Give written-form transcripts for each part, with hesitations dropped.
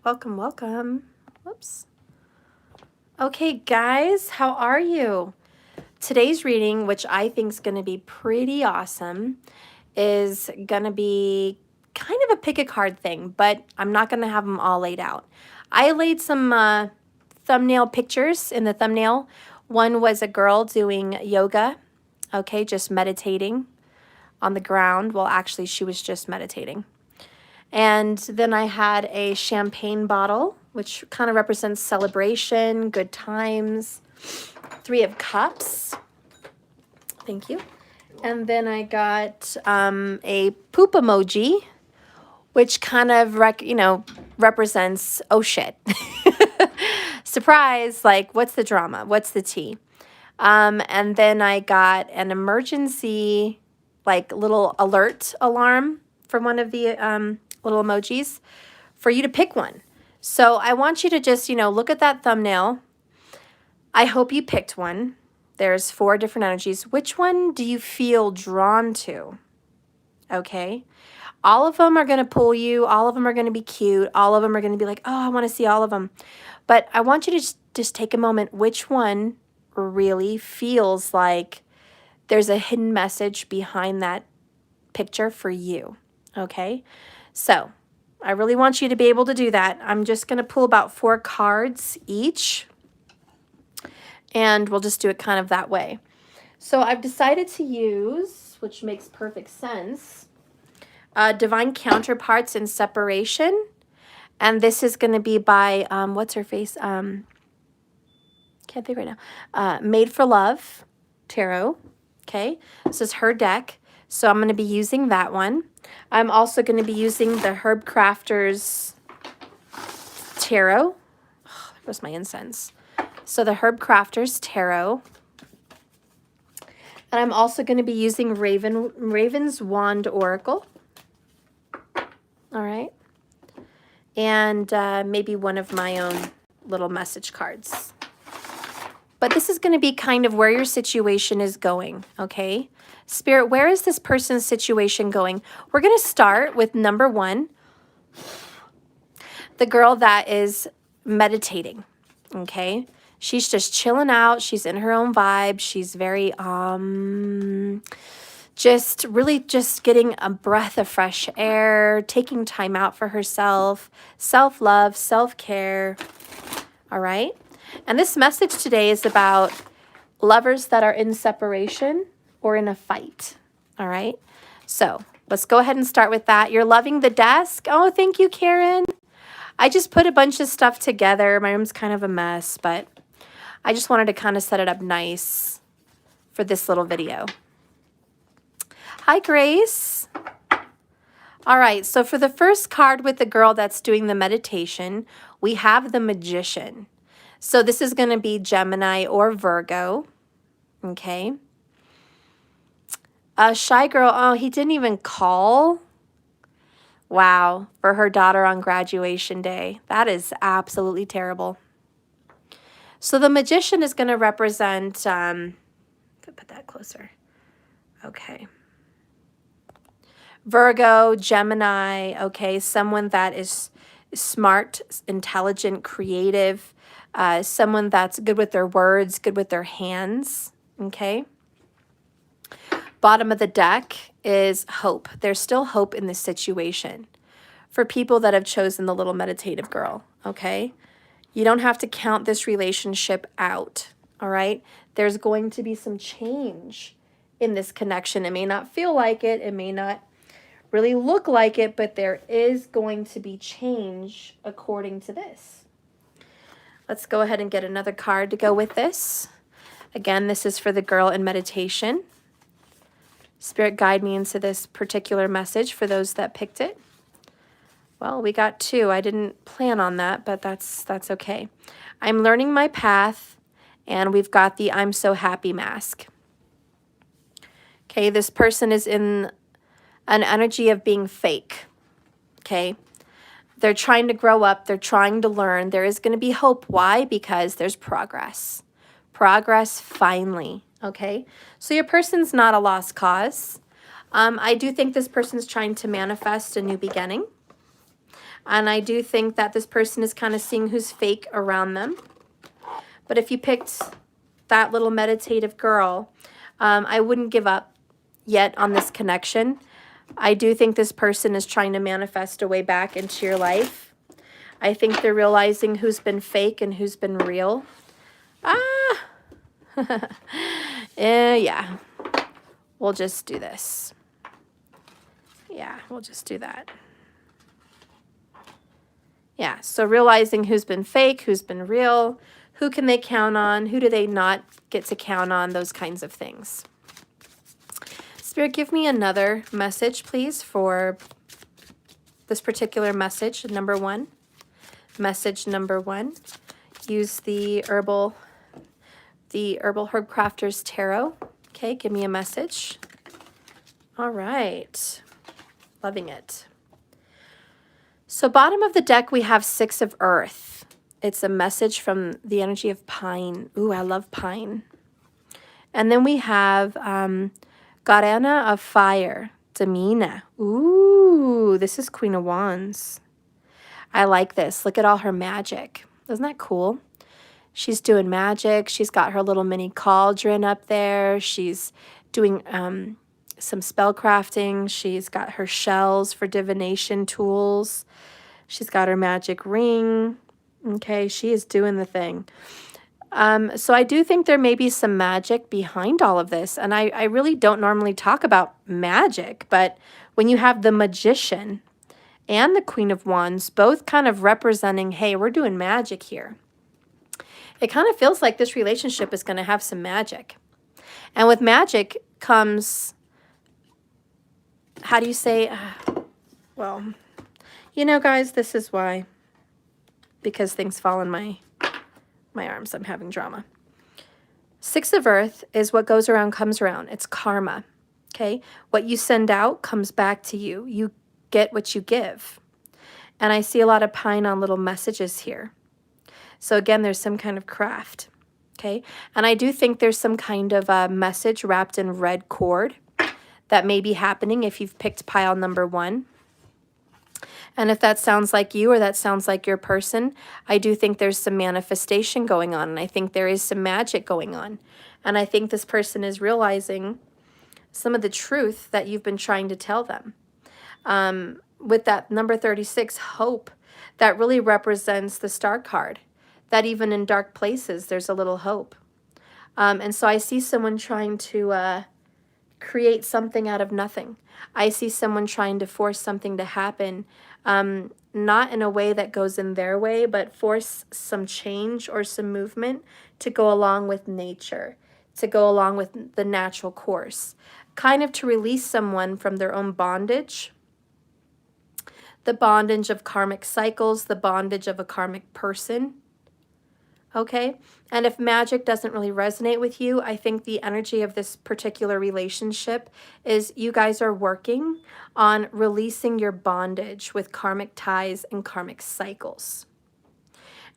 Welcome, welcome. Whoops. Okay, guys, how are you? Today's reading, which I think is going to be pretty awesome, is going to be kind of a pick a card thing, but I'm not going to have them all laid out. I laid some thumbnail pictures in the thumbnail. One was a girl doing yoga, okay, just meditating on the ground. Well, actually, she was just meditating. And then I had a champagne bottle, which kind of represents celebration, good times. 3 of Cups. Thank you. And then I got a poop emoji, which kind of, represents, oh shit. Surprise, like, what's the drama? What's the tea? And then I got an emergency, like, little alert alarm from one of the little emojis for you to pick one. So I want you to just, look at that thumbnail. I hope you picked one. There's 4 different energies. Which one do you feel drawn to? Okay. All of them are going to pull you. All of them are going to be cute. All of them are going to be like, oh, I want to see all of them. But I want you to just take a moment. Which one really feels like there's a hidden message behind that picture for you? Okay. So I really want you to be able to do that. I'm just going to pull about 4 cards each, and we'll just do it kind of that way. So I've decided to use, which makes perfect sense, Divine Counterparts in Separation. And this is going to be by, what's her face? Can't think right now. Made for Love Tarot. Okay. This is her deck. So I'm going to be using that one. I'm also going to be using the Herb Crafters Tarot. Oh, there goes my incense. So the Herb Crafters Tarot. And I'm also going to be using Raven's Wand Oracle. All right. And maybe one of my own little message cards. But this is going to be kind of where your situation is going, okay? Spirit, where is this person's situation going? We're going to start with number 1, the girl that is meditating, okay? She's just chilling out. She's in her own vibe. She's very, just really just getting a breath of fresh air, taking time out for herself, self-love, self-care, all right? And this message today is about lovers that are in separation or in a fight, all right? So let's go ahead and start with that. You're loving the desk? Oh, thank you, Karen. I just put a bunch of stuff together. My room's kind of a mess, but I just wanted to kind of set it up nice for this little video. Hi, Grace. All right, so for the first card with the girl that's doing the meditation, we have the Magician. So this is going to be Gemini or Virgo, okay? A shy girl, oh, he didn't even call. Wow, for her daughter on graduation day. That is absolutely terrible. So the Magician is going to represent, put that closer. Okay. Virgo, Gemini, okay, someone that is smart, intelligent, creative, someone that's good with their words, good with their hands, okay? Bottom of the deck is hope. There's still hope in this situation for people that have chosen the little meditative girl, okay? You don't have to count this relationship out, all right? There's going to be some change in this connection. It may not feel like it. It may not really look like it, but there is going to be change according to this. Let's go ahead and get another card to go with this. Again, this is for the girl in meditation. Spirit, guide me into this particular message for those that picked it. Well, we got 2. I didn't plan on that, but that's okay. I'm learning my path, and we've got the I'm so happy mask. Okay, this person is in an energy of being fake, okay? They're trying to grow up. They're trying to learn. There is going to be hope. Why? Because there's progress. Progress finally, okay? So your person's not a lost cause. I do think this person's trying to manifest a new beginning. And I do think that this person is kind of seeing who's fake around them. But if you picked that little meditative girl, I wouldn't give up yet on this connection. I do think this person is trying to manifest a way back into your life. I think they're realizing who's been fake and who's been real. Yeah. We'll just do this. Yeah, we'll just do that. Yeah, so realizing who's been fake, who's been real, who can they count on, who do they not get to count on, those kinds of things. Spirit, give me another message, please, for this particular message, number 1. Message number 1. Use the Herbal Herb Crafters Tarot. Okay, give me a message. All right. Loving it. So bottom of the deck, we have 6 of Earth. It's a message from the energy of pine. Ooh, I love pine. And then we have Garana of Fire, Damina. Ooh, this is Queen of Wands. I like this. Look at all her magic. Isn't that cool? She's doing magic. She's got her little mini cauldron up there. She's doing some spell crafting. She's got her shells for divination tools. She's got her magic ring. Okay, she is doing the thing. So I do think there may be some magic behind all of this. And I really don't normally talk about magic, but when you have the Magician and the Queen of Wands both kind of representing, hey, we're doing magic here. It kind of feels like this relationship is going to have some magic. And with magic comes, how do you say, well, you know, guys, this is why, because things fall in my arms, I'm having drama. 6 of Earth is what goes around comes around. It's karma, okay? What you send out comes back to you. You get what you give. And I see a lot of pine on little messages here. So again, there's some kind of craft, okay? And I do think there's some kind of a message wrapped in red cord that may be happening if you've picked pile number 1. And if that sounds like you or that sounds like your person, I do think there's some manifestation going on. And I think there is some magic going on. And I think this person is realizing some of the truth that you've been trying to tell them. With that number 36, hope, that really represents the star card. That even in dark places, there's a little hope. And so I see someone trying to create something out of nothing. I see someone trying to force something to happen, not in a way that goes in their way, but force some change or some movement to go along with nature, to go along with the natural course, kind of to release someone from their own bondage, the bondage of karmic cycles, the bondage of a karmic person. Okay, and if magic doesn't really resonate with you, I think the energy of this particular relationship is you guys are working on releasing your bondage with karmic ties and karmic cycles.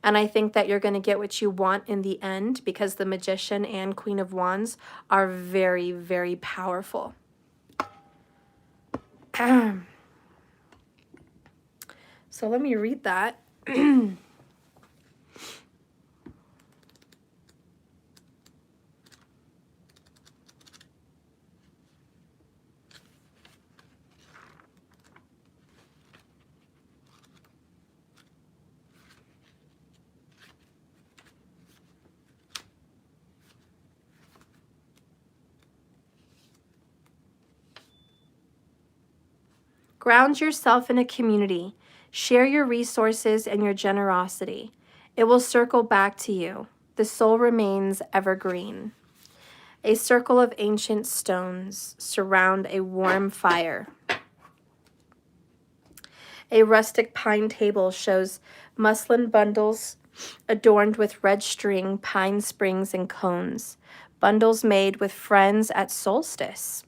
And I think that you're going to get what you want in the end because the Magician and Queen of Wands are very, very powerful. So let me read that. Ground yourself in a community. Share your resources and your generosity. It will circle back to you. The soul remains evergreen. A circle of ancient stones surround a warm fire. A rustic pine table shows muslin bundles adorned with red string, pine springs, and cones. Bundles made with friends at solstice.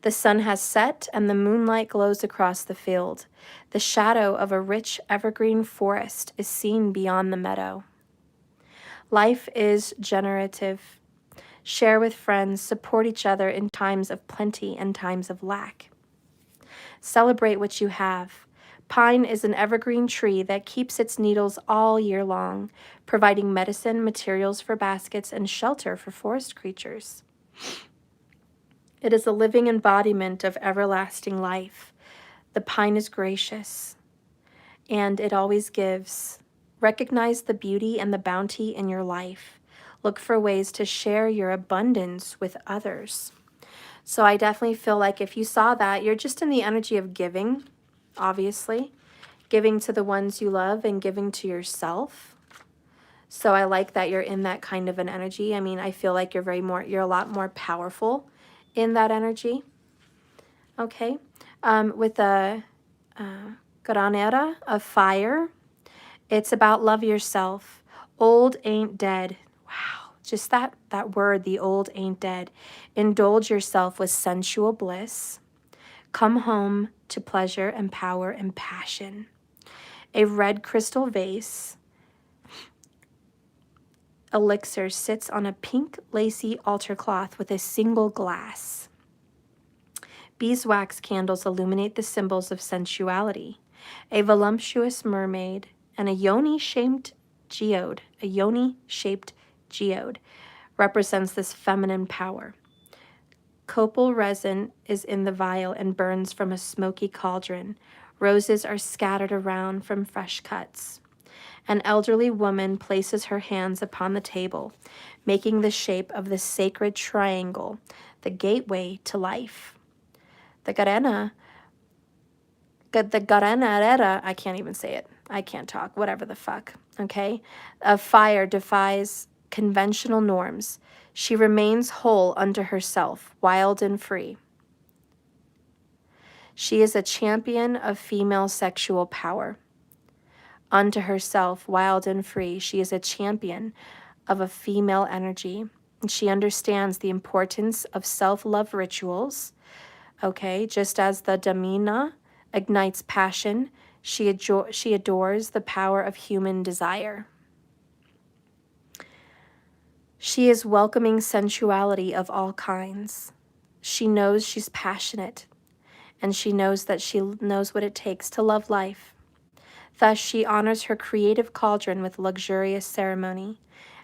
The sun has set and the moonlight glows across the field. The shadow of a rich evergreen forest is seen beyond the meadow. Life is generative. Share with friends, support each other in times of plenty and times of lack. Celebrate what you have. Pine is an evergreen tree that keeps its needles all year long, providing medicine, materials for baskets, and shelter for forest creatures. It is a living embodiment of everlasting life. The pine is gracious, and it always gives. Recognize the beauty and the bounty in your life. Look for ways to share your abundance with others. So I definitely feel like if you saw that, you're just in the energy of giving, obviously. Giving to the ones you love and giving to yourself. So I like that you're in that kind of an energy. I mean, I feel like you're a lot more powerful in that energy. Okay. With the granera of fire, it's about love yourself. Old ain't dead. Wow. Just that word, the old ain't dead. Indulge yourself with sensual bliss. Come home to pleasure and power and passion. A red crystal vase elixir sits on a pink lacy altar cloth with a single glass. Beeswax candles illuminate the symbols of sensuality. A voluptuous mermaid and a yoni-shaped geode represents this feminine power. Copal resin is in the vial and burns from a smoky cauldron. Roses are scattered around from fresh cuts. An elderly woman places her hands upon the table, making the shape of the sacred triangle, the gateway to life. The Garena, I can't even say it. I can't talk, whatever the fuck, okay? Of fire defies conventional norms. She remains whole unto herself, wild and free. She is a champion of female sexual power. Unto herself, wild and free, she is a champion of a female energy. And she understands the importance of self-love rituals. Okay, just as the Damina ignites passion, she adores the power of human desire. She is welcoming sensuality of all kinds. She knows she's passionate, and she knows that she knows what it takes to love life. Thus, she honors her creative cauldron with luxurious ceremony,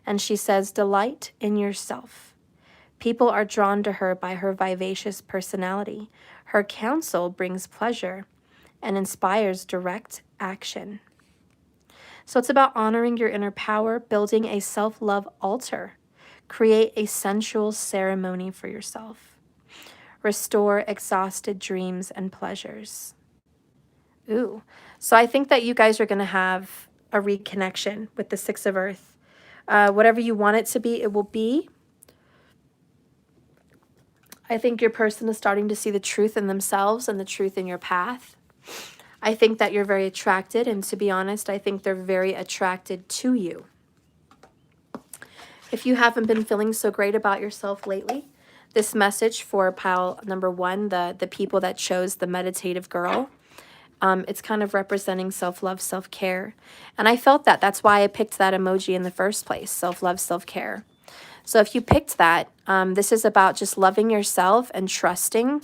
and she says, delight in yourself. People are drawn to her by her vivacious personality. Her counsel brings pleasure and inspires direct action. So it's about honoring your inner power, building a self-love altar. Create a sensual ceremony for yourself. Restore exhausted dreams and pleasures. Ooh. So I think that you guys are going to have a reconnection with the Six of Earth. Whatever you want it to be, it will be. I think your person is starting to see the truth in themselves and the truth in your path. I think that you're very attracted, and to be honest, I think they're very attracted to you. If you haven't been feeling so great about yourself lately, this message for pile number 1, the people that chose the meditative girl, it's kind of representing self-love, self-care. And I felt that. That's why I picked that emoji in the first place, self-love, self-care. So if you picked that, this is about just loving yourself and trusting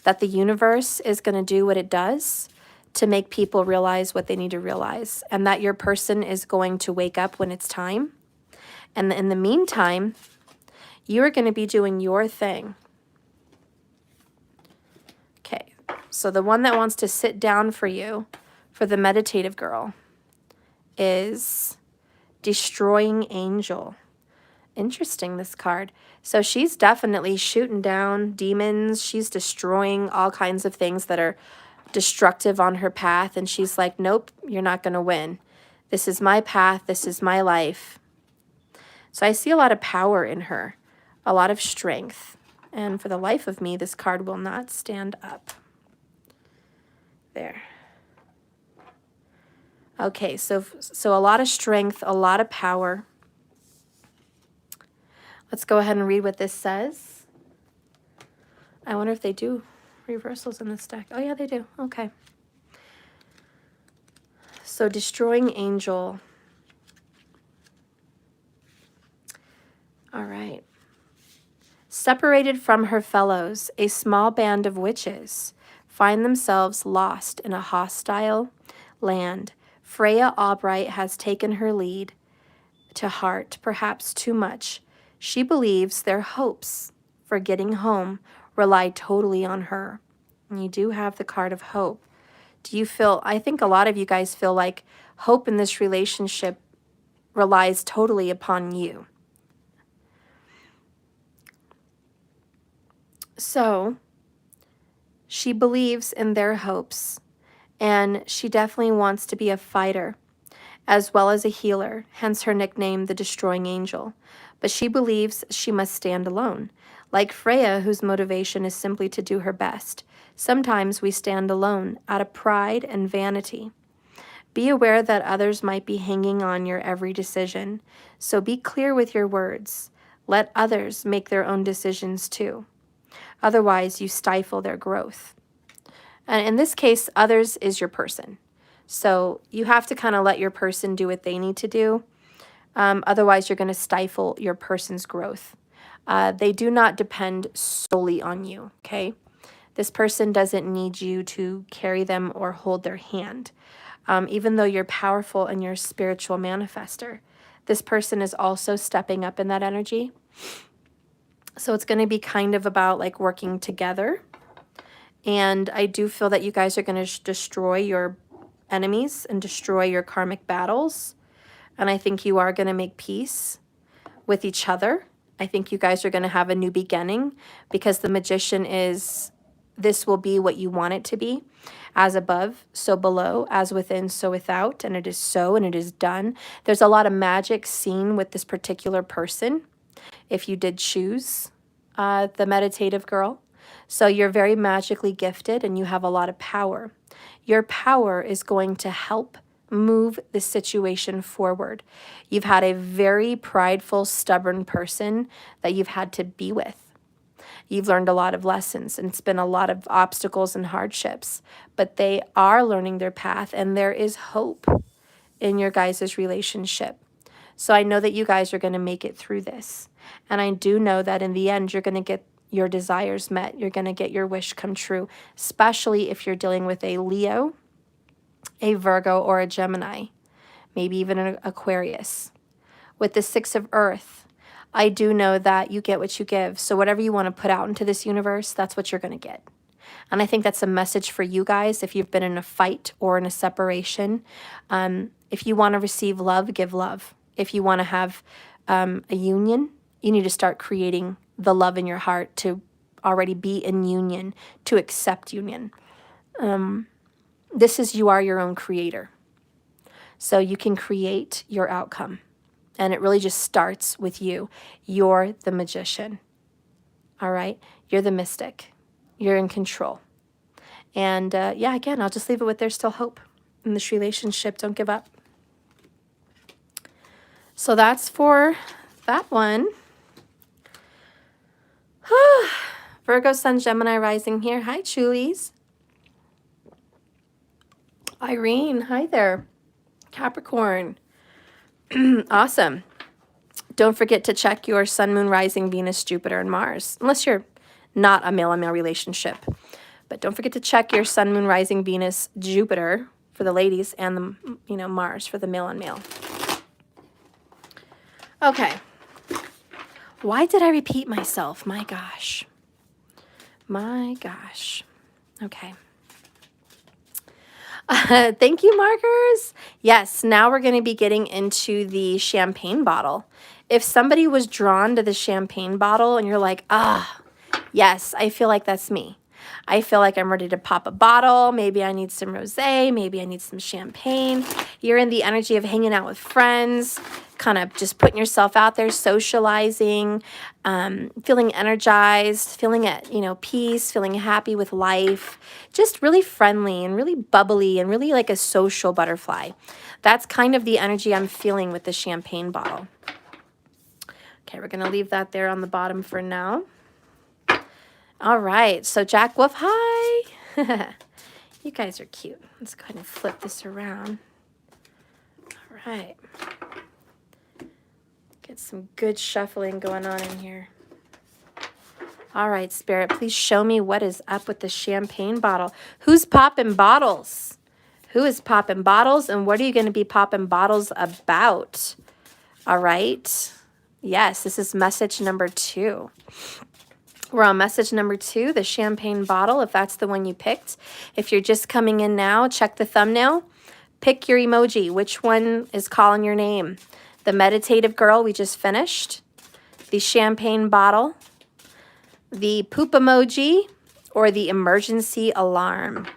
that the universe is going to do what it does to make people realize what they need to realize, and that your person is going to wake up when it's time. And in the meantime, you are going to be doing your thing. Okay, so the one that wants to sit down for you, for the meditative girl, is Destroying Angel. Interesting, this card. So she's definitely shooting down demons. She's destroying all kinds of things that are destructive on her path. And she's like, nope, you're not going to win. This is my path. This is my life. So I see a lot of power in her, a lot of strength. And for the life of me, this card will not stand up. There. Okay, so a lot of strength, a lot of power. Let's go ahead and read what this says. I wonder if they do reversals in this deck. Oh, yeah, they do. Okay. So Destroying Angel. All right. Separated from her fellows, a small band of witches find themselves lost in a hostile land. Freya Albright has taken her lead to heart, perhaps too much. She believes their hopes for getting home rely totally on her. And you do have the card of hope. Do you feel, I think a lot of you guys feel like hope in this relationship relies totally upon you. So she believes in their hopes, and she definitely wants to be a fighter as well as a healer, hence her nickname, the Destroying Angel. But she believes she must stand alone, like Freya, whose motivation is simply to do her best. Sometimes we stand alone out of pride and vanity. Be aware that others might be hanging on your every decision, so be clear with your words. Let others make their own decisions too. Otherwise, you stifle their growth. And in this case, others is your person. So you have to kind of let your person do what they need to do. Otherwise, you're going to stifle your person's growth. They do not depend solely on you, okay? This person doesn't need you to carry them or hold their hand. Even though you're powerful and you're a spiritual manifester, this person is also stepping up in that energy. So it's going to be kind of about like working together. And I do feel that you guys are going to destroy your enemies and destroy your karmic battles. And I think you are going to make peace with each other. I think you guys are going to have a new beginning, because the Magician is, this will be what you want it to be. As above, so below, as within, so without. And it is so, and it is done. There's a lot of magic seen with this particular person, if you did choose the meditative girl. So you're very magically gifted and you have a lot of power. Your power is going to help move the situation forward. You've had a very prideful, stubborn person that you've had to be with. You've learned a lot of lessons, and it's been a lot of obstacles and hardships, but they are learning their path, and there is hope in your guys' relationship. So I know that you guys are going to make it through this. And I do know that in the end, you're going to get your desires met. You're going to get your wish come true, especially if you're dealing with a Leo, a Virgo, or a Gemini, maybe even an Aquarius. With the Six of Earth, I do know that you get what you give. So whatever you want to put out into this universe, that's what you're going to get. And I think that's a message for you guys if you've been in a fight or in a separation. If you want to receive love, give love. If you want to have a union, you need to start creating the love in your heart to already be in union, to accept union. This is, you are your own creator. So you can create your outcome. And it really just starts with you. You're the magician. All right? You're the mystic. You're in control. And yeah, again, I'll just leave it with there's still hope in this relationship. Don't give up. So that's for that one. Virgo, Sun, Gemini, rising here. Hi, Chulies. Irene, hi there. Capricorn. Awesome. Don't forget to check your Sun, Moon, Rising, Venus, Jupiter, and Mars. Unless you're not a male-on-male relationship. But don't forget to check your Sun, Moon, Rising, Venus, Jupiter for the ladies, and the Mars for the male-on-male. Okay. Why did I repeat myself? My gosh. My gosh. Okay. Thank you, markers. Yes, now we're going to be getting into the champagne bottle. If somebody was drawn to the champagne bottle and you're like, yes, I feel like that's me. I feel like I'm ready to pop a bottle. Maybe I need some rosé. Maybe I need some champagne. You're in the energy of hanging out with friends, kind of just putting yourself out there, socializing, feeling energized, feeling at, peace, feeling happy with life, just really friendly and really bubbly and really like a social butterfly. That's kind of the energy I'm feeling with the champagne bottle. Okay, we're going to leave that there on the bottom for now. All right, so Jack Wolf, hi. You guys are cute. Let's go ahead and flip this around. All right. Get some good shuffling going on in here. All right, Spirit, please show me what is up with the champagne bottle. Who's popping bottles? Who is popping bottles, and what are you going to be popping bottles about? All right. Yes, this is message number 2. We're on message number 2, the champagne bottle, if that's the one you picked. If you're just coming in now, check the thumbnail. Pick your emoji. Which one is calling your name? The meditative girl we just finished, the champagne bottle, the poop emoji, or the emergency alarm.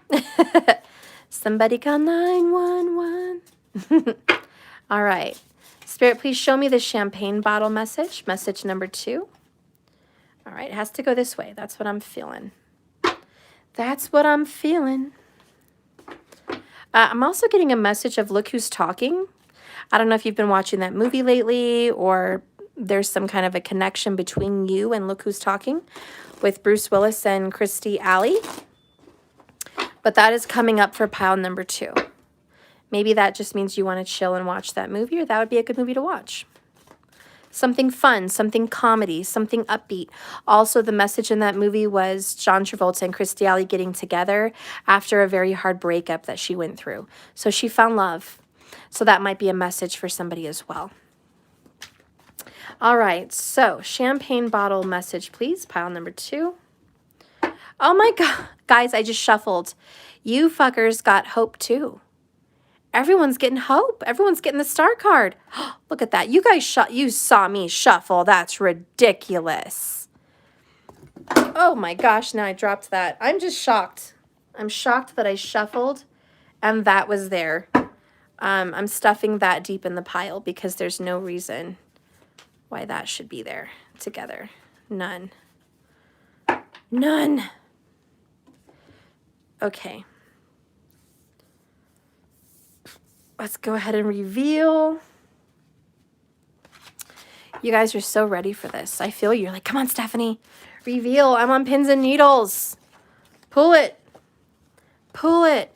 Somebody call 911. All right. Spirit, please show me the champagne bottle message, message number 2. All right, it has to go this way. That's what I'm feeling. That's what I'm feeling. I'm also getting a message of look who's talking. I don't know if you've been watching that movie lately, or there's some kind of a connection between you and Look Who's Talking with Bruce Willis and Kirstie Alley. But that is coming up for pile number 2. Maybe that just means you want to chill and watch that movie, or that would be a good movie to watch. Something fun, something comedy, something upbeat. Also, the message in that movie was John Travolta and Kirstie Alley getting together after a very hard breakup that she went through. So she found love. So that might be a message for somebody as well. All right, so champagne bottle message, please. Pile number 2. Oh my God, guys, I just shuffled. You fuckers got hope too. Everyone's getting hope. Everyone's getting the star card. Look at that. You guys you saw me shuffle. That's ridiculous. Oh my gosh, now I dropped that. I'm just shocked. I'm shocked that I shuffled and that was there. I'm stuffing that deep in the pile because there's no reason why that should be there together. None. None. Okay. Let's go ahead and reveal. You guys are so ready for this. I feel you're like, come on, Stephanie. Reveal. I'm on pins and needles. Pull it. Pull it.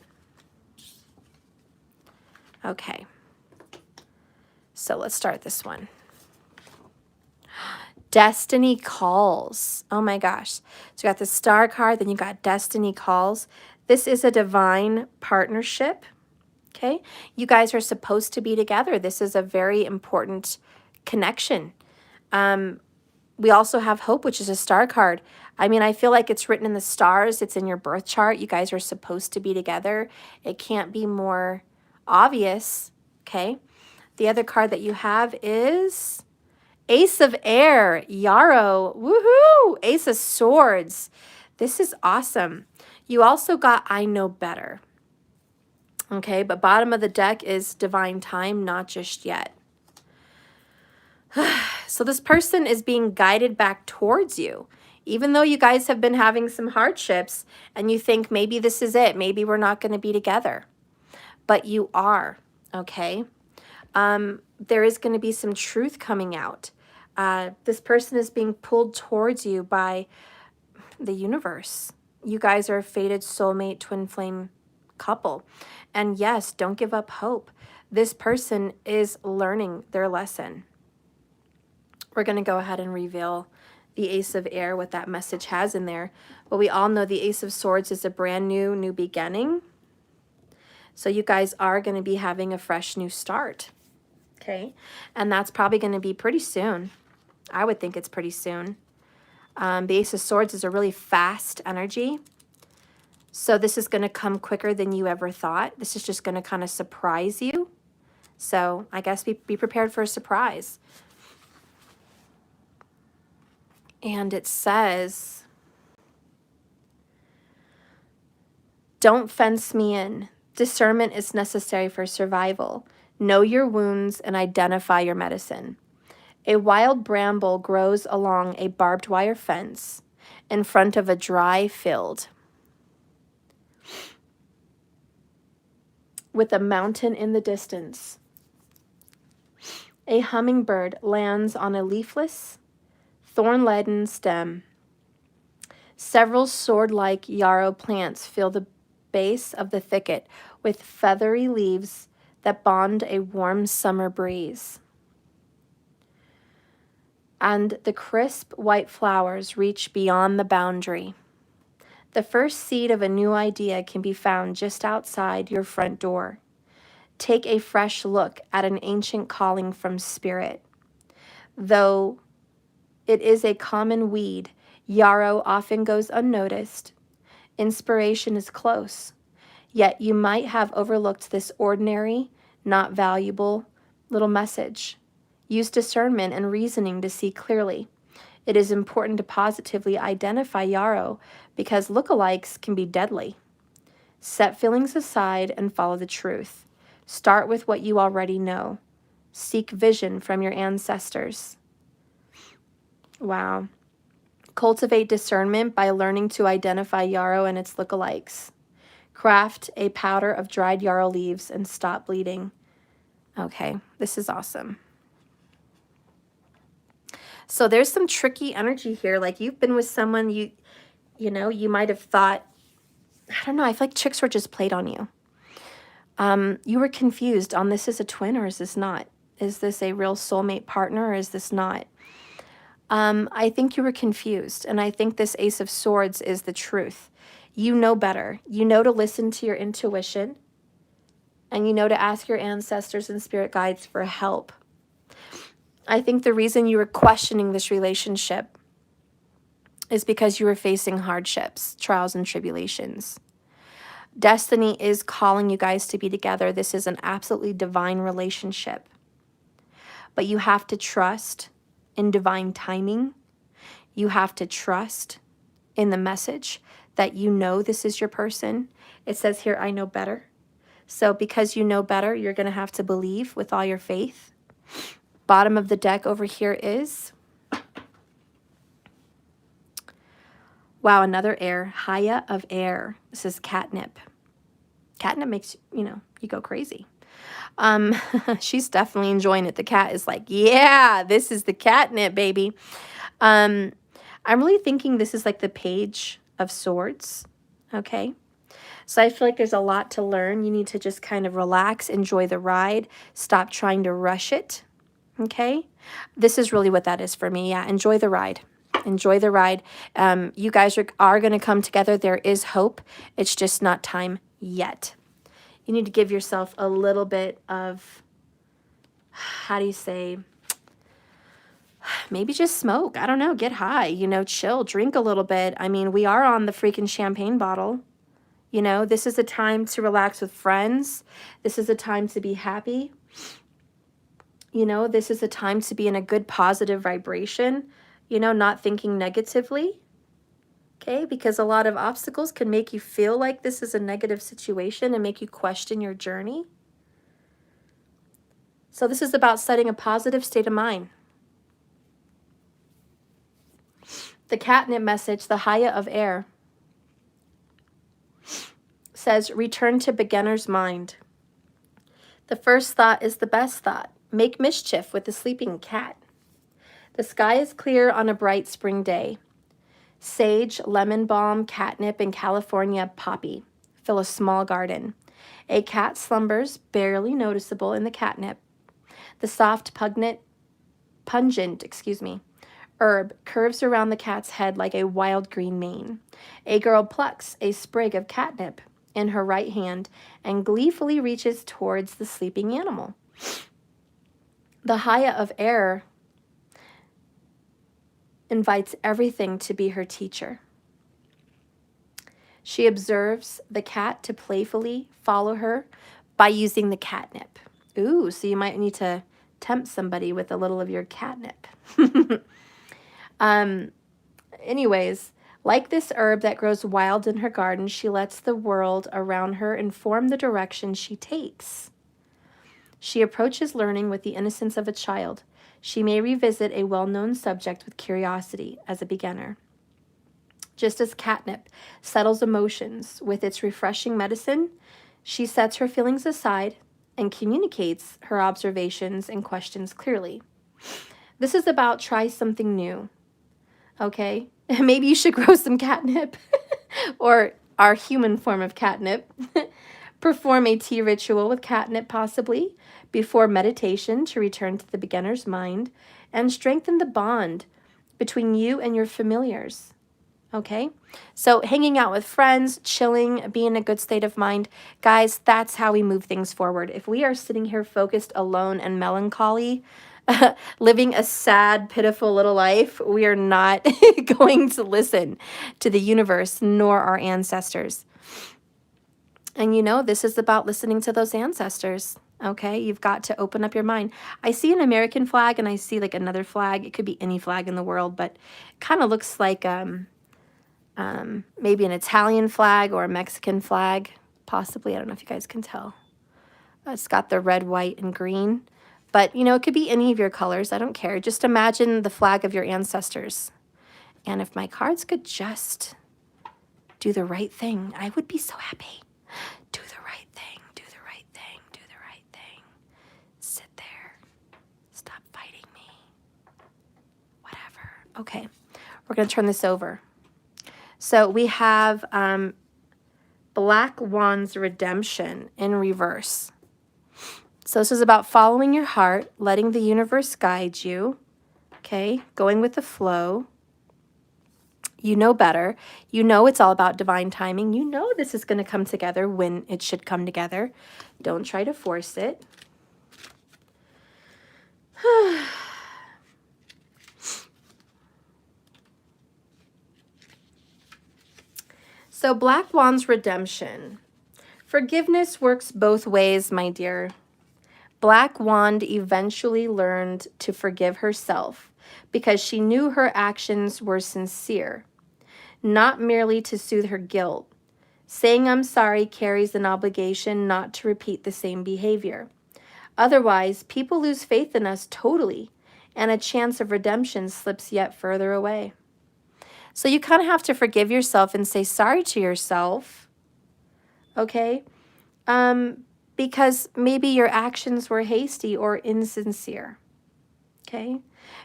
Okay. So let's start this one. Destiny calls. Oh my gosh. So you got the star card, then you got destiny calls. This is a divine partnership. Okay. You guys are supposed to be together. This is a very important connection. We also have hope, which is a star card. I mean, I feel like it's written in the stars. It's in your birth chart. You guys are supposed to be together. It can't be more obvious. Okay. The other card that you have is Ace of Air, Yarrow. Woohoo! Ace of Swords. This is awesome. You also got I Know Better. Okay, but bottom of the deck is Divine Time, not just yet. So this person is being guided back towards you. Even though you guys have been having some hardships and you think maybe this is it, maybe we're not going to be together. But you are, okay? There is going to be some truth coming out. This person is being pulled towards you by the universe. You guys are a fated soulmate twin flame couple. And yes, don't give up hope. This person is learning their lesson. We're going to go ahead and reveal the Ace of Air, what that message has in there. But we all know the Ace of Swords is a brand new beginning. So you guys are going to be having a fresh new start. Okay. And that's probably going to be pretty soon. I would think it's pretty soon. The Ace of Swords is a really fast energy. So this is going to come quicker than you ever thought. This is just going to kind of surprise you. So I guess be prepared for a surprise. And it says, don't fence me in. Discernment is necessary for survival. Know your wounds and identify your medicine. A wild bramble grows along a barbed wire fence in front of a dry field with a mountain in the distance. A hummingbird lands on a leafless, thorn-laden stem. Several sword-like yarrow plants fill the base of the thicket with feathery leaves that bond a warm summer breeze. and the crisp white flowers reach beyond the boundary. The first seed of a new idea can be found just outside your front door. Take a fresh look at an ancient calling from spirit. Though it is a common weed, yarrow often goes unnoticed. Inspiration is close, yet you might have overlooked this ordinary, not valuable little message. Use discernment and reasoning to see clearly. It is important to positively identify yarrow because lookalikes can be deadly. Set feelings aside and follow the truth. Start with what you already know. Seek vision from your ancestors. Wow. Cultivate discernment by learning to identify yarrow and its lookalikes. Craft a powder of dried yarrow leaves and stop bleeding. Okay, this is awesome. So there's some tricky energy here. Like you've been with someone you know, you might have thought, I don't know, I feel like tricks were just played on you. You were confused on this is a twin or is this not? Is this a real soulmate partner or is this not? I think you were confused, and I think this Ace of Swords is the truth. You know better. You know to listen to your intuition, and you know to ask your ancestors and spirit guides for help. I think the reason you were questioning this relationship is because you were facing hardships, trials, and tribulations. Destiny is calling you guys to be together. This is an absolutely divine relationship. But you have to trust in divine timing. You have to trust in the message that you know this is your person. It says here, I know better. So because you know better, you're going to have to believe with all your faith. Bottom of the deck over here is, wow, another air, Haya of air. This is catnip. Catnip makes, you go crazy. She's definitely enjoying it. The cat is like, yeah, this is the catnip, baby. I'm really thinking this is like the Page of Swords. Okay. So I feel like there's a lot to learn. You need to just kind of relax, enjoy the ride, stop trying to rush it. Okay. This is really what that is for me. Yeah. Enjoy the ride. Enjoy the ride. You guys are going to come together. There is hope. It's just not time yet. You need to give yourself a little bit of, how do you say, maybe just smoke. I don't know. Get high, chill, drink a little bit. I mean, we are on the freaking champagne bottle. This is a time to relax with friends. This is a time to be happy. This is a time to be in a good positive vibration, not thinking negatively. Okay, because a lot of obstacles can make you feel like this is a negative situation and make you question your journey. So this is about setting a positive state of mind. The catnip message, the Haya of air, says, return to beginner's mind. The first thought is the best thought. Make mischief with the sleeping cat. The sky is clear on a bright spring day. Sage, lemon balm, catnip, and California poppy fill a small garden. A cat slumbers, barely noticeable in the catnip. The soft, pungent, herb curves around the cat's head like a wild green mane. A girl plucks a sprig of catnip in her right hand and gleefully reaches towards the sleeping animal. The Haya of air invites everything to be her teacher. She observes the cat to playfully follow her by using the catnip. Ooh, so you might need to tempt somebody with a little of your catnip. Anyways, like this herb that grows wild in her garden, she lets the world around her inform the direction she takes. She approaches learning with the innocence of a child. She may revisit a well-known subject with curiosity as a beginner. Just as catnip settles emotions with its refreshing medicine, she sets her feelings aside and communicates her observations and questions clearly. This is about try something new, okay? Maybe you should grow some catnip or our human form of catnip. Perform a tea ritual with catnip possibly before meditation to return to the beginner's mind and strengthen the bond between you and your familiars. Okay, so hanging out with friends, chilling, being in a good state of mind. Guys, that's how we move things forward. If we are sitting here focused, alone, and melancholy, living a sad, pitiful little life, we are not going to listen to the universe nor our ancestors. And you know, this is about listening to those ancestors. Okay, you've got to open up your mind. I see an American flag and I see like another flag. It could be any flag in the world, but it kind of looks like maybe an Italian flag or a Mexican flag, possibly. I don't know if you guys can tell. It's got the red, white, and green. But, you know, it could be any of your colors. I don't care. Just imagine the flag of your ancestors. And if my cards could just do the right thing, I would be so happy. Do the right thing. Do the right thing. Do the right thing. Sit there. Stop fighting me. Whatever. Okay. We're going to turn this over. So we have Black Wand's Redemption in reverse. So this is about following your heart, letting the universe guide you, okay, going with the flow. You know better. You know it's all about divine timing. You know this is going to come together when it should come together. Don't try to force it. So Black Wand's Redemption. Forgiveness works both ways, my dear. Black Wand eventually learned to forgive herself because she knew her actions were sincere, not merely to soothe her guilt. Saying I'm sorry carries an obligation not to repeat the same behavior. Otherwise, people lose faith in us totally, and a chance of redemption slips yet further away. So you kind of have to forgive yourself and say sorry to yourself, okay? Because maybe your actions were hasty or insincere, okay?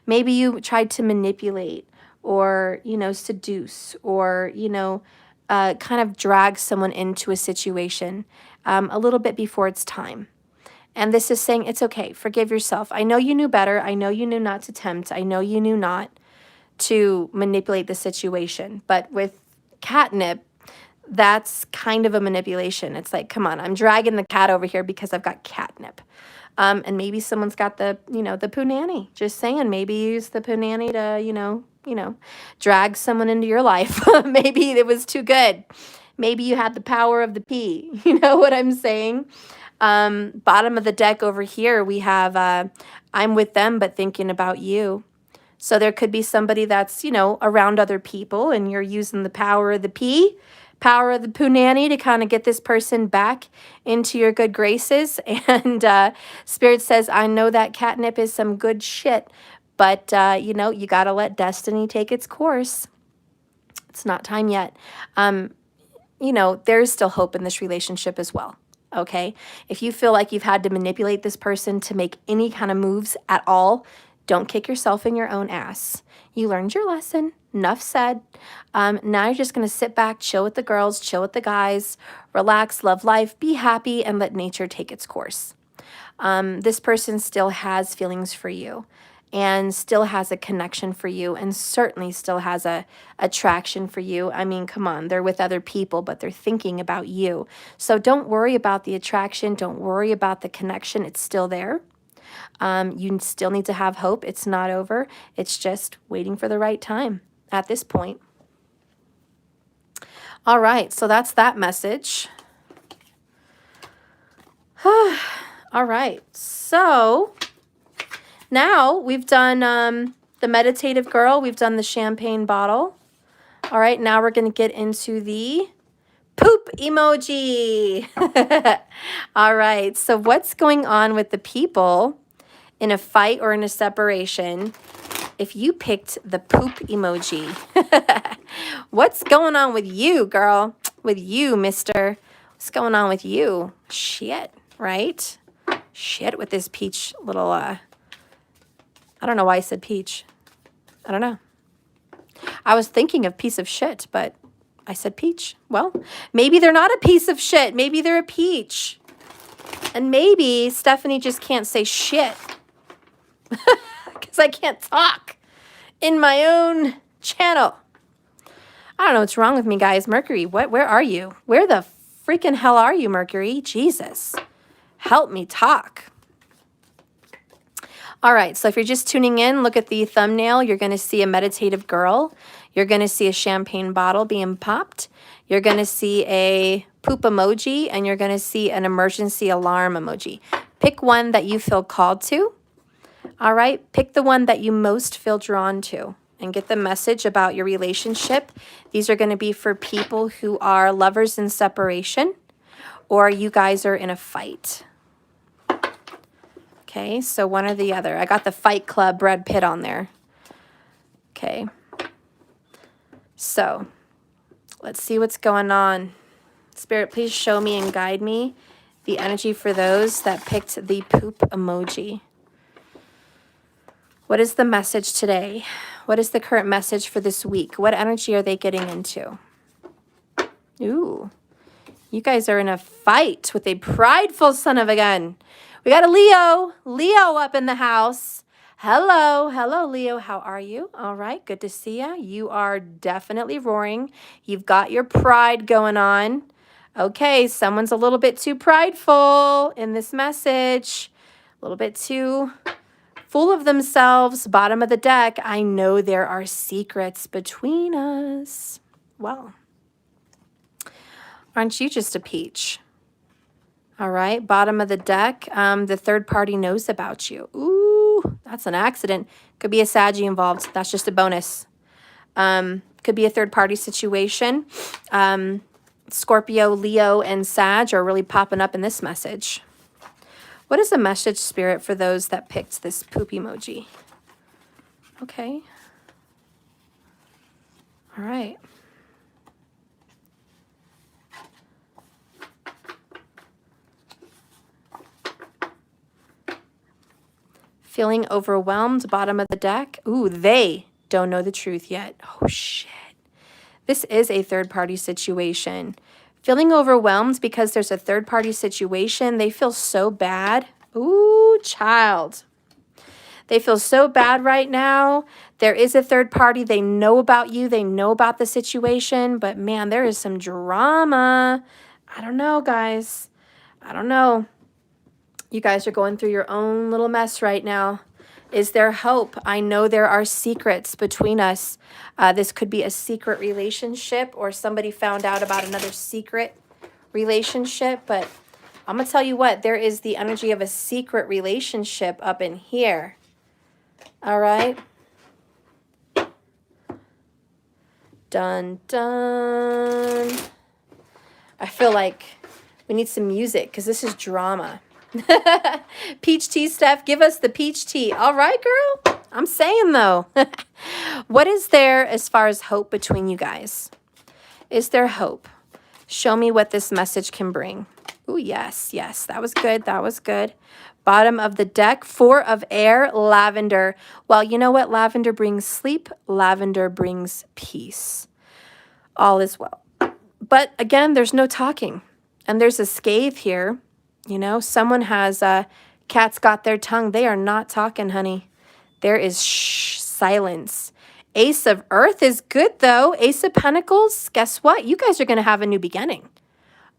Maybe you tried to manipulate or, you know, seduce or, you know, kind of drag someone into a situation a little bit before it's time. And this is saying it's okay. Forgive yourself. I know you knew better. I know you knew not to tempt. I know you knew not to manipulate the situation. But with catnip, that's kind of a manipulation. It's like, come on, I'm dragging the cat over here because I've got catnip. And maybe someone's got the, you know, the poo nanny. Just saying, maybe use the poo nanny to, you know, drag someone into your life. Maybe it was too good. Maybe you had the power of the pee. You know what I'm saying? Bottom of the deck over here, we have I'm with them, but thinking about you. So there could be somebody that's, you know, around other people and you're using the power of the pee, power of the poo nanny to kind of get this person back into your good graces. And Spirit says, I know that catnip is some good shit, but, you know, you got to let destiny take its course. It's not time yet. You know, there's still hope in this relationship as well. Okay. If you feel like you've had to manipulate this person to make any kind of moves at all, don't kick yourself in your own ass. You learned your lesson. Enough said. Now you're just going to sit back, chill with the girls, chill with the guys, relax, love life, be happy, and let nature take its course. This person still has feelings for you and still has a connection for you and certainly still has a attraction for you. I mean, come on, they're with other people, but they're thinking about you. So don't worry about the attraction. Don't worry about the connection. It's still there. You still need to have hope. It's not over. It's just waiting for the right time at this point. All right, so that's that message. All right, so now we've done the meditative girl. We've done the champagne bottle. All right, now we're going to get into the poop emoji. All right, so what's going on with the people in a fight or in a separation if you picked the poop emoji? What's going on with you, girl? With you, mister? What's going on with you? Shit, right? Shit with this peach little, I don't know why I said peach. I don't know. I was thinking of piece of shit, but I said peach. Well, maybe they're not a piece of shit. Maybe they're a peach. And maybe Stephanie just can't say shit because I can't talk in my own channel. I don't know what's wrong with me, guys. Mercury, where are you? Where the freaking hell are you, Mercury? Jesus, help me talk. All right, so if you're just tuning in, look at the thumbnail. You're going to see a meditative girl. You're going to see a champagne bottle being popped. You're going to see a poop emoji, and you're going to see an emergency alarm emoji. Pick one that you feel called to. All right, pick the one that you most feel drawn to and get the message about your relationship. These are going to be for people who are lovers in separation, or you guys are in a fight. Okay, so one or the other. I got the Fight Club Brad Pitt on there. Okay. So, let's see what's going on. Spirit, please show me and guide me the energy for those that picked the poop emoji. What is the message today? What is the current message for this week? What energy are they getting into? Ooh, you guys are in a fight with a prideful son of a gun. We got a Leo up in the house. Hello, Leo. How are you? All right, good to see you. You are definitely roaring. You've got your pride going on. Okay, someone's a little bit too prideful in this message. A little bit too full of themselves. Bottom of the deck. I know there are secrets between us. Well, aren't you just a peach? All right, bottom of the deck, the third party knows about you. Ooh, that's an accident. Could be a Saggy involved. That's just a bonus. Could be a third party situation. Scorpio, Leo, and Sag are really popping up in this message. What is the message, Spirit, for those that picked this poop emoji? Okay. All right. Feeling overwhelmed, bottom of the deck. Ooh, they don't know the truth yet. Oh, shit. This is a third-party situation. Feeling overwhelmed because there's a third-party situation. They feel so bad. Ooh, child. They feel so bad right now. There is a third party. They know about you. They know about the situation. But, man, there is some drama. I don't know, guys. I don't know. You guys are going through your own little mess right now. Is there hope? I know there are secrets between us. This could be a secret relationship, or somebody found out about another secret relationship. But I'm going to tell you what, there is the energy of a secret relationship up in here. All right? Dun, dun. I feel like we need some music because this is drama. Peach tea, Steph. Give us the peach tea. All right, girl. I'm saying, though. What is there as far as hope between you guys? Is there hope? Show me what this message can bring. Ooh, yes, yes. That was good. That was good. Bottom of the deck, 4 of air, lavender. Well, you know what? Lavender brings sleep. Lavender brings peace. All is well. But again, there's no talking. And there's a scathe here. You know, someone has, cat's got their tongue. They are not talking, honey. There is silence. Ace of Earth is good, though. Ace of Pentacles, guess what? You guys are going to have a new beginning.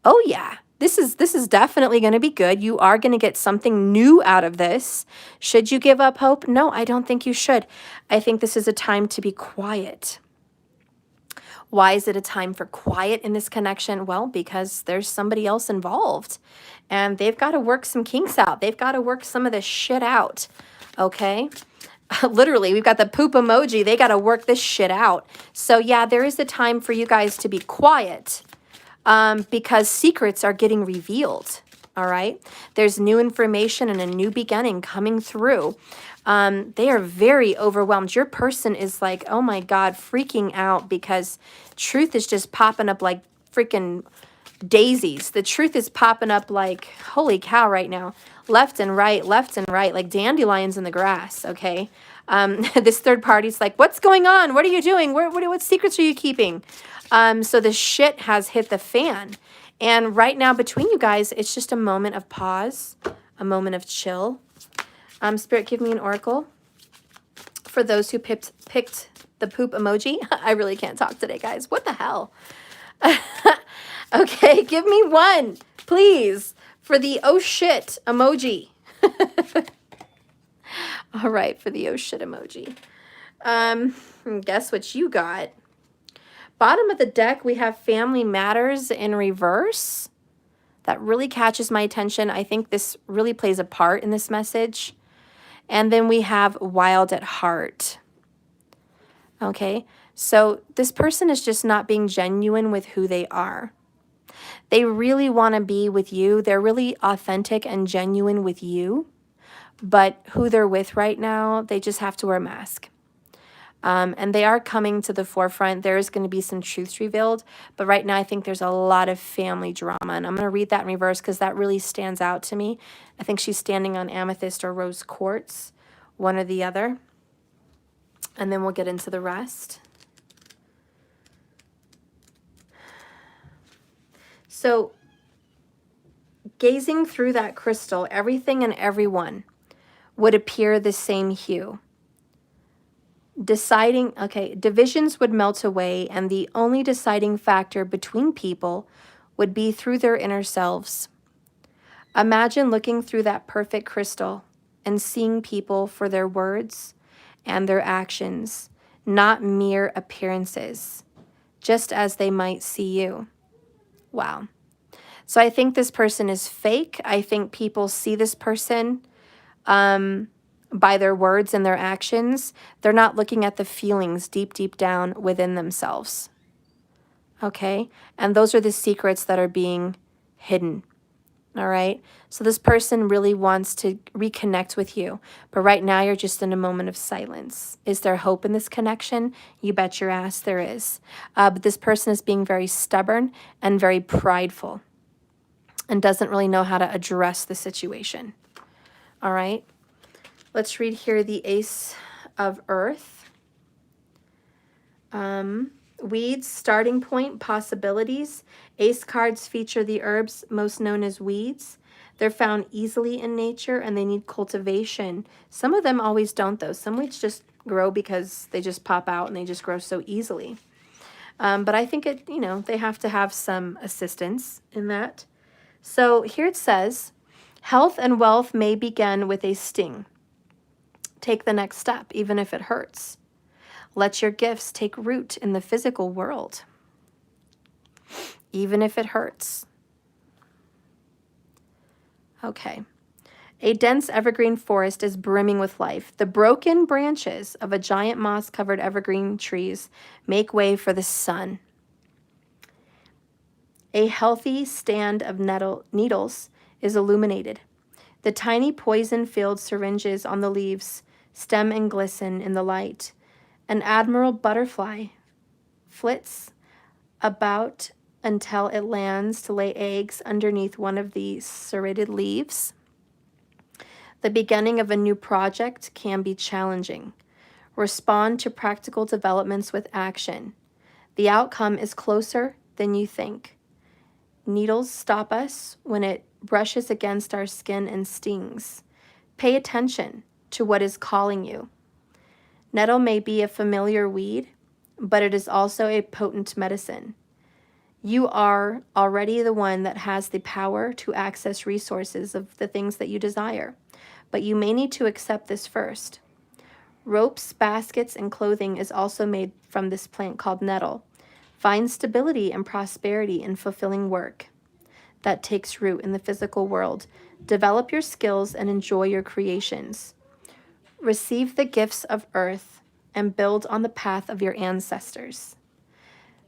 Oh, yeah. This is definitely going to be good. You are going to get something new out of this. Should you give up hope? No, I don't think you should. I think this is a time to be quiet. Why is it a time for quiet in this connection? Well, because there's somebody else involved. And they've got to work some kinks out. They've got to work some of this shit out. Okay? Literally, we've got the poop emoji. They got to work this shit out. So, yeah, there is a time for you guys to be quiet because secrets are getting revealed. All right? There's new information and a new beginning coming through. They are very overwhelmed. Your person is like, oh, my God, freaking out because truth is just popping up like freaking daisies. The truth is popping up like, holy cow right now. Left and right, like dandelions in the grass, okay? This third party's like, what's going on? What are you doing? What secrets are you keeping? So the shit has hit the fan. And right now between you guys, it's just a moment of pause, a moment of chill. Spirit, give me an oracle. For those who picked the poop emoji. I really can't talk today, guys. What the hell? Okay, give me one, please, for the oh shit emoji. All right, for the oh shit emoji. Guess what you got? Bottom of the deck, we have Family Matters in reverse. That really catches my attention. I think this really plays a part in this message. And then we have Wild at Heart. Okay, so this person is just not being genuine with who they are. They really want to be with you. They're really authentic and genuine with you. But who they're with right now, they just have to wear a mask. And they are coming to the forefront. There is going to be some truths revealed. But right now, I think there's a lot of family drama. And I'm going to read that in reverse because that really stands out to me. I think she's standing on amethyst or rose quartz, one or the other. And then we'll get into the rest. So, gazing through that crystal, everything and everyone would appear the same hue. Divisions would melt away, and the only deciding factor between people would be through their inner selves. Imagine looking through that perfect crystal and seeing people for their words and their actions, not mere appearances, just as they might see you. Wow. So I think this person is fake. I think people see this person by their words and their actions. They're not looking at the feelings deep down within themselves. Okay? And those are the secrets that are being hidden. All right? So this person really wants to reconnect with you. But right now, you're just in a moment of silence. Is there hope in this connection? You bet your ass there is. But this person is being very stubborn and very prideful and doesn't really know how to address the situation. All right? Let's read here the Ace of Earth. Weeds, starting point, possibilities. Ace cards feature the herbs most known as weeds. They're found easily in nature and they need cultivation. Some of them always don't though. Some weeds just grow because they just pop out and they just grow so easily. But I think they have to have some assistance in that. So here it says, health and wealth may begin with a sting. Take the next step, even if it hurts. Let your gifts take root in the physical world, even if it hurts. Okay. A dense evergreen forest is brimming with life. The broken branches of a giant moss-covered evergreen trees make way for the sun. A healthy stand of needles is illuminated. The tiny poison-filled syringes on the leaves stem and glisten in the light. An admiral butterfly flits about until it lands to lay eggs underneath one of the serrated leaves. The beginning of a new project can be challenging. Respond to practical developments with action. The outcome is closer than you think. Needles stop us when it brushes against our skin and stings. Pay attention to what is calling you. Nettle may be a familiar weed, but it is also a potent medicine. You are already the one that has the power to access resources of the things that you desire, but you may need to accept this first. Ropes, baskets, and clothing is also made from this plant called nettle. Find stability and prosperity in fulfilling work that takes root in the physical world. Develop your skills and enjoy your creations. Receive the gifts of earth and build on the path of your ancestors.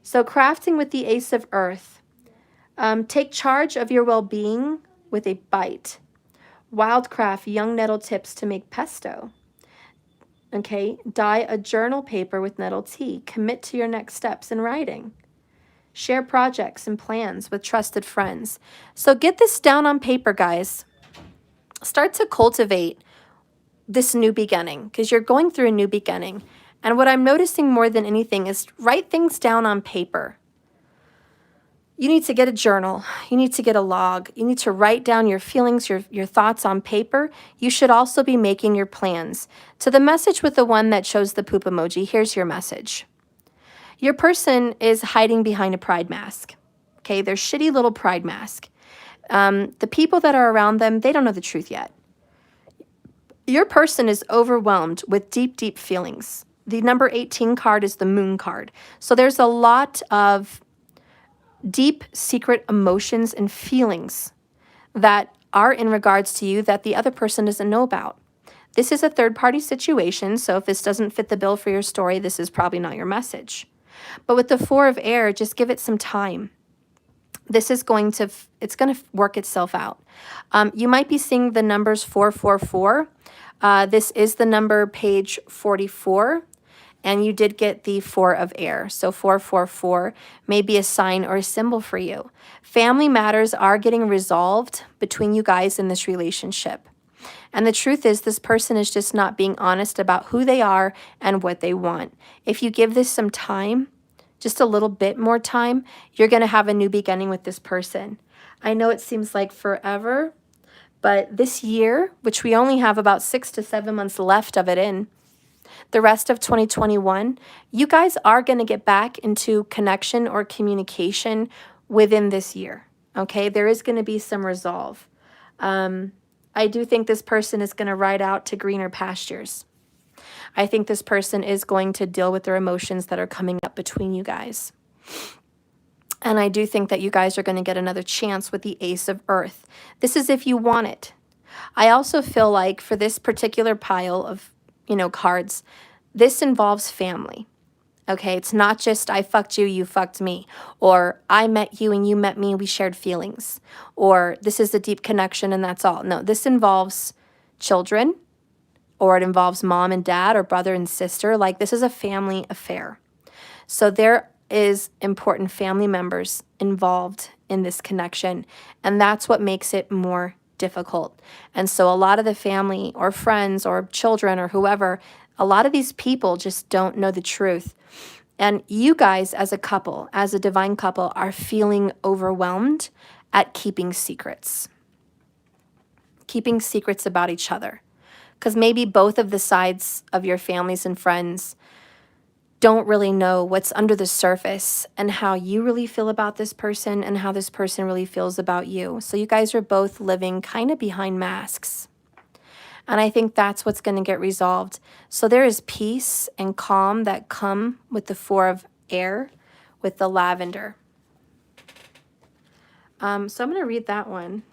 So crafting with the Ace of Earth. Take charge of your well-being with a bite. Wildcraft young nettle tips to make pesto. Okay, dye a journal paper with nettle tea. Commit to your next steps in writing. Share projects and plans with trusted friends. So get this down on paper, guys. Start to cultivate this new beginning because you're going through a new beginning. And what I'm noticing more than anything is write things down on paper. You need to get a journal. You need to get a log. You need to write down your feelings, your thoughts on paper. You should also be making your plans. To the message with the one that chose the poop emoji, here's your message. Your person is hiding behind a pride mask. Okay, their shitty little pride mask. The people that are around them, they don't know the truth yet. Your person is overwhelmed with deep, deep feelings. The number 18 card is the moon card. So there's a lot of deep, secret emotions and feelings that are in regards to you that the other person doesn't know about. This is a third-party situation, so if this doesn't fit the bill for your story, this is probably not your message. But with the Four of Air, just give it some time. This is going to, it's going to work itself out. You might be seeing the numbers 444. This is the number page 44. And you did get the Four of Air. So 444 may be a sign or a symbol for you. Family matters are getting resolved between you guys in this relationship. And the truth is this person is just not being honest about who they are and what they want. If you give this some time, just a little bit more time, you're going to have a new beginning with this person. I know it seems like forever, but this year, which we only have about 6 to 7 months left of it in, the rest of 2021, you guys are going to get back into connection or communication within this year, okay? There is going to be some resolve. I do think this person is going to ride out to greener pastures. I think this person is going to deal with their emotions that are coming up between you guys. And I do think that you guys are going to get another chance with the Ace of Earth. This is if you want it. I also feel like for this particular pile of, cards, this involves family. Okay, it's not just I fucked you, you fucked me, or I met you and you met me, we shared feelings, or this is a deep connection and that's all. No, this involves children, or it involves mom and dad or brother and sister. Like this is a family affair. So there is important family members involved in this connection, and that's what makes it more difficult. And so a lot of the family or friends or children or whoever, a lot of these people just don't know the truth. And you guys as a couple, as a divine couple, are feeling overwhelmed at keeping secrets about each other. Because maybe both of the sides of your families and friends don't really know what's under the surface and how you really feel about this person and how this person really feels about you. So you guys are both living kind of behind masks. And I think that's what's going to get resolved. So there is peace and calm that come with the Four of Air, with the lavender. So I'm going to read that one.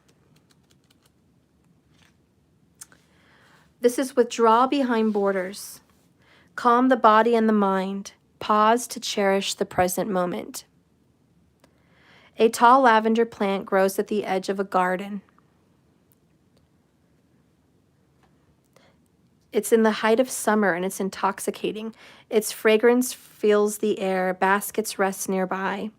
This is withdraw behind borders. Calm the body and the mind. Pause to cherish the present moment. A tall lavender plant grows at the edge of a garden. It's in the height of summer and it's intoxicating. Its fragrance fills the air. Baskets rest nearby.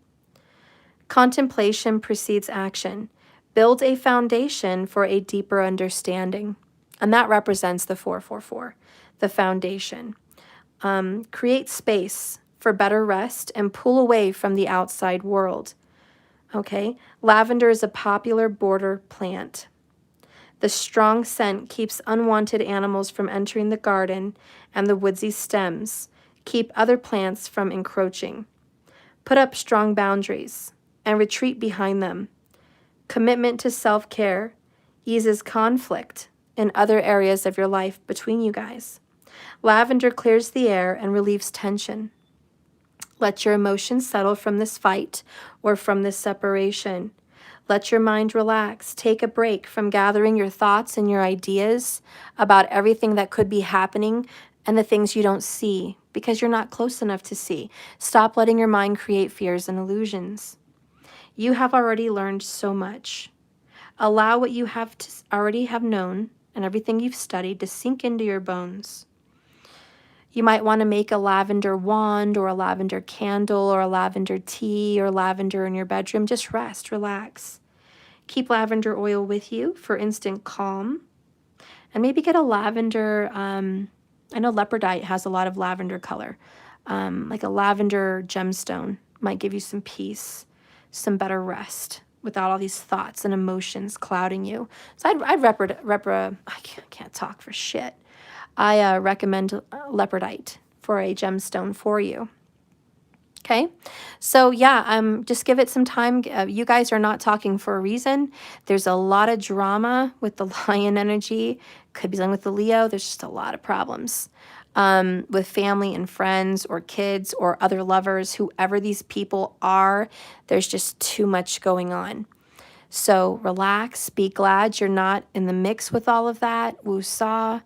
Contemplation precedes action. Build a foundation for a deeper understanding. And that represents the 444, the foundation. Create space for better rest and pull away from the outside world. Okay, lavender is a popular border plant. The strong scent keeps unwanted animals from entering the garden, and the woodsy stems keep other plants from encroaching. Put up strong boundaries and retreat behind them. Commitment to self-care eases conflict in other areas of your life between you guys. Lavender clears the air and relieves tension. Let your emotions settle from this fight or from this separation. Let your mind relax. Take a break from gathering your thoughts and your ideas about everything that could be happening and the things you don't see because you're not close enough to see. Stop letting your mind create fears and illusions. You have already learned so much. Allow what you have already have known and everything you've studied to sink into your bones. You might want to make a lavender wand or a lavender candle or a lavender tea or lavender in your bedroom. Just rest, relax. Keep lavender oil with you for instant calm. And maybe get a lavender, I know leopardite has a lot of lavender color. Like a lavender gemstone might give you some peace, some better rest without all these thoughts and emotions clouding you. So I can't talk for shit. I recommend leopardite for a gemstone for you. Okay, so yeah, just give it some time. You guys are not talking for a reason. There's a lot of drama with the lion energy. Could be something with the Leo. There's just a lot of problems with family and friends or kids or other lovers, whoever these people are. There's just too much going on. So relax, be glad you're not in the mix with all of that. Woo-saw.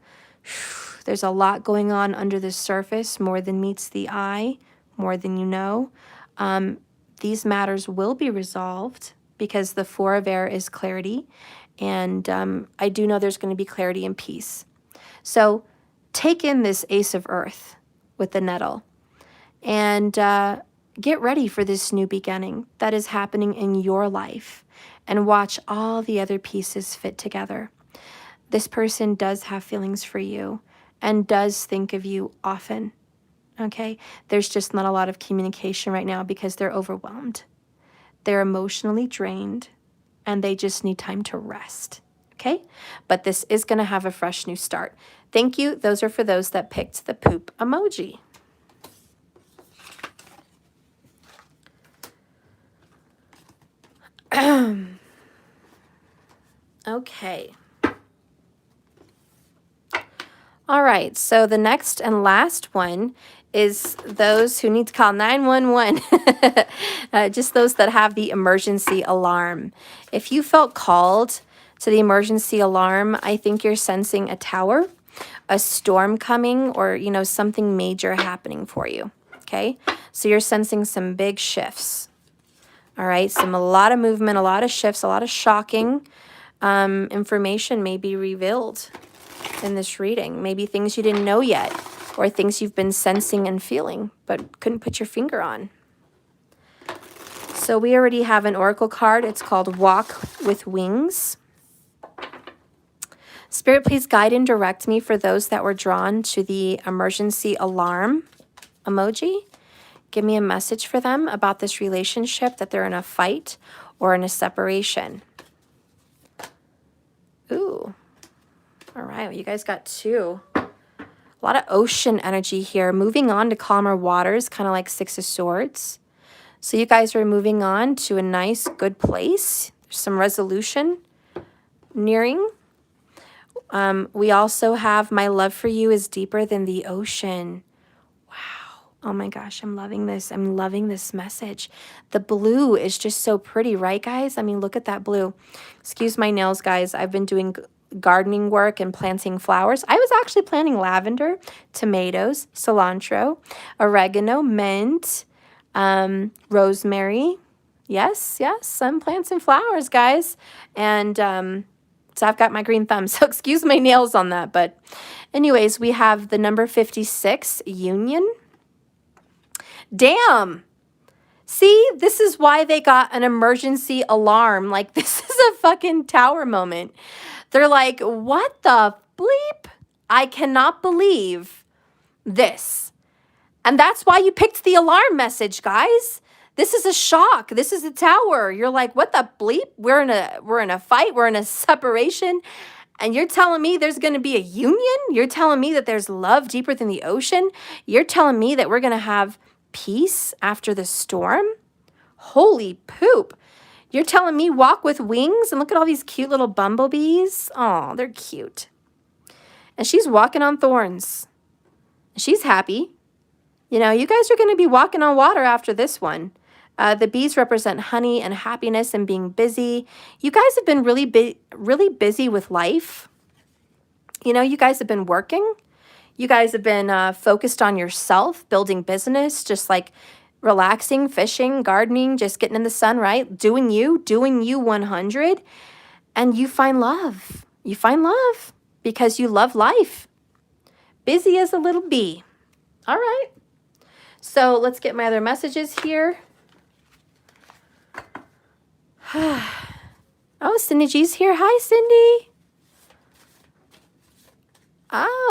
There's a lot going on under the surface, more than meets the eye, more than you know. These matters will be resolved because the Four of Air is clarity. And I do know there's going to be clarity and peace. So take in this Ace of Earth with the nettle and get ready for this new beginning that is happening in your life, and watch all the other pieces fit together. This person does have feelings for you and does think of you often, okay? There's just not a lot of communication right now because they're overwhelmed. They're emotionally drained and they just need time to rest, okay? But this is going to have a fresh new start. Thank you. Those are for those that picked the poop emoji. Okay. All right, so the next and last one is those who need to call 911. Just those that have the emergency alarm. If you felt called to the emergency alarm, I think you're sensing a tower, a storm coming, or, you know, something major happening for you, okay? So you're sensing some big shifts, all right? A lot of movement, a lot of shifts, a lot of shocking information may be revealed in this reading. Maybe things you didn't know yet, or things you've been sensing and feeling but couldn't put your finger on. So we already have an oracle card. It's called Walk with Wings. Spirit, please guide and direct me for those that were drawn to the emergency alarm emoji. Give me a message for them about this relationship, that they're in a fight or in a separation. Ooh. All right, well, you guys got two. A lot of ocean energy here. Moving on to calmer waters, kind of like Six of Swords. So you guys are moving on to a nice, good place. There's some resolution nearing. We also have my love for you is deeper than the ocean. Wow. Oh my gosh, I'm loving this. I'm loving this message. The blue is just so pretty, right, guys? I mean, look at that blue. Excuse my nails, guys. I've been doing gardening work and planting flowers. I was actually planting lavender, tomatoes, cilantro, oregano, mint, rosemary. Yes, I'm planting flowers, guys. And so I've got my green thumb, so excuse my nails on that. But anyways, we have the number 56, union. Damn. See, this is why they got an emergency alarm. Like, this is a fucking tower moment. They're like, what the bleep? I cannot believe this. And that's why you picked the alarm message, guys. This is a shock. This is a tower. You're like, what the bleep? We're in a fight. We're in a separation. And you're telling me there's going to be a union? You're telling me that there's love deeper than the ocean? You're telling me that we're going to have peace after the storm? Holy poop. You're telling me walk with wings? And look at all these cute little bumblebees. Oh, they're cute. And she's walking on thorns. She's happy. You know, you guys are going to be walking on water after this one. The bees represent honey and happiness and being busy. You guys have been really busy with life. You know, you guys have been working. You guys have been focused on yourself, building business, just like relaxing, fishing, gardening, just getting in the sun, right? Doing you 100. And you find love. You find love because you love life. Busy as a little bee. All right. So let's get my other messages here. Oh, Cindy G's here. Hi, Cindy.